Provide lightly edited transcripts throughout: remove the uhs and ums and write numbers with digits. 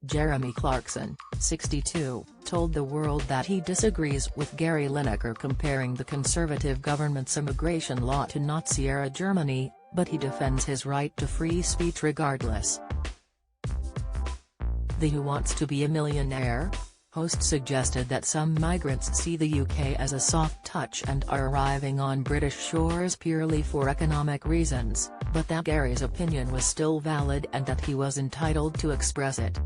Jeremy Clarkson, 62, told the world that he disagrees with Gary Lineker comparing the conservative government's immigration law to Nazi-era Germany, but he defends his right to free speech regardless. The Who Wants to Be a Millionaire? Host suggested that some migrants see the UK as a soft touch and are arriving on British shores purely for economic reasons, but that Gary's opinion was still valid and that he was entitled to express it.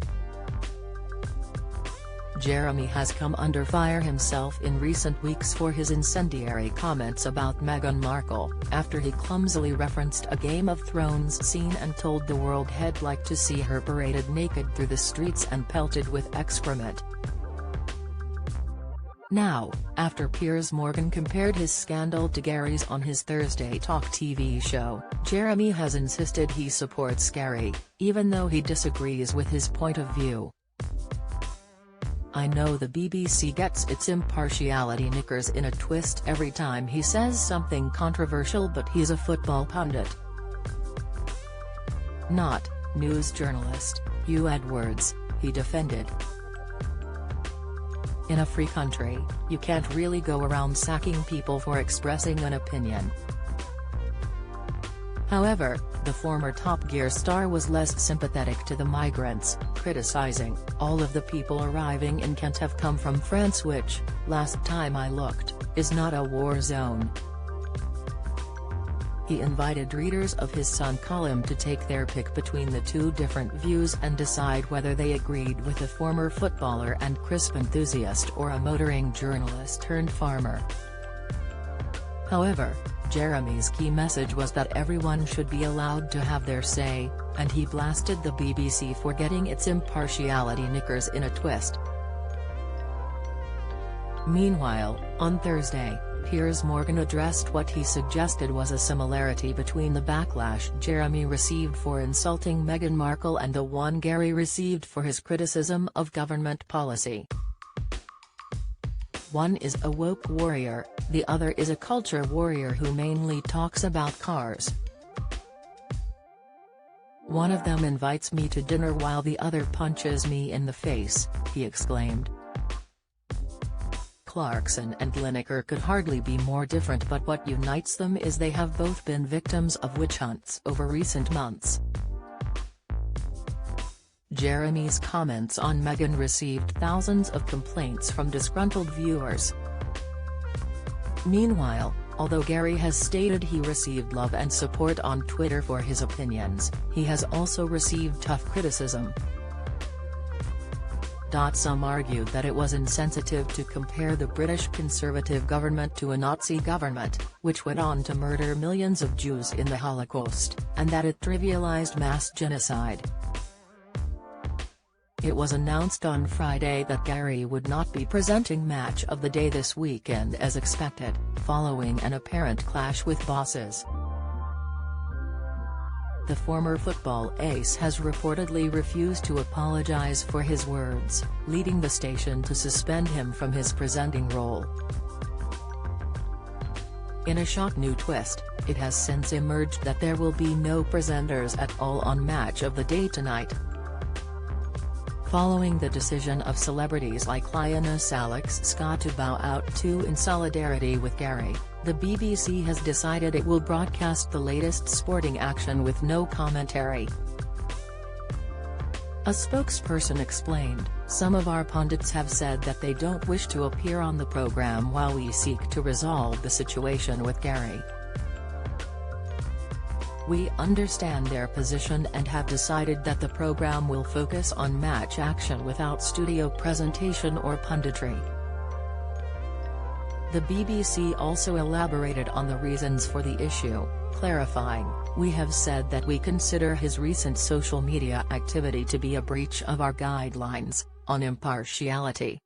Jeremy has come under fire himself in recent weeks for his incendiary comments about Meghan Markle, after he clumsily referenced a Game of Thrones scene and told the world he'd like to see her paraded naked through the streets and pelted with excrement. Now, after Piers Morgan compared his scandal to Gary's on his Thursday Talk TV show, Jeremy has insisted he supports Gary, even though he disagrees with his point of view. "I know the BBC gets its impartiality knickers in a twist every time he says something controversial, but he's a football pundit. Not news journalist, Hugh Edwards," he defended. "In a free country, you can't really go around sacking people for expressing an opinion." However, the former Top Gear star was less sympathetic to the migrants, criticizing, "All of the people arriving in Kent have come from France, which, last time I looked, is not a war zone." He invited readers of his Sun column to take their pick between the two different views and decide whether they agreed with a former footballer and crisp enthusiast or a motoring journalist turned farmer. However, Jeremy's key message was that everyone should be allowed to have their say, and he blasted the BBC for getting its impartiality knickers in a twist. Meanwhile, on Thursday, Piers Morgan addressed what he suggested was a similarity between the backlash Jeremy received for insulting Meghan Markle and the one Gary received for his criticism of government policy. "One is a woke warrior, the other is a culture warrior who mainly talks about cars. One of them invites me to dinner while the other punches me in the face," he exclaimed. Clarkson and Lineker could hardly be more different, but what unites them is they have both been victims of witch hunts over recent months. Jeremy's comments on Meghan received thousands of complaints from disgruntled viewers. Meanwhile, although Gary has stated he received love and support on Twitter for his opinions, he has also received tough criticism. Some argued that it was insensitive to compare the British Conservative government to a Nazi government, which went on to murder millions of Jews in the Holocaust, and that it trivialized mass genocide. It was announced on Friday that Gary would not be presenting Match of the Day this weekend as expected, following an apparent clash with bosses. The former football ace has reportedly refused to apologize for his words, leading the station to suspend him from his presenting role. In a shock new twist, it has since emerged that there will be no presenters at all on Match of the Day tonight. Following the decision of celebrities like lioness Alex Scott to bow out too in solidarity with Gary, the BBC has decided it will broadcast the latest sporting action with no commentary. A spokesperson explained, "Some of our pundits have said that they don't wish to appear on the program while we seek to resolve the situation with Gary. We understand their position and have decided that the program will focus on match action without studio presentation or punditry." The BBC also elaborated on the reasons for the issue, clarifying, "We have said that we consider his recent social media activity to be a breach of our guidelines on impartiality."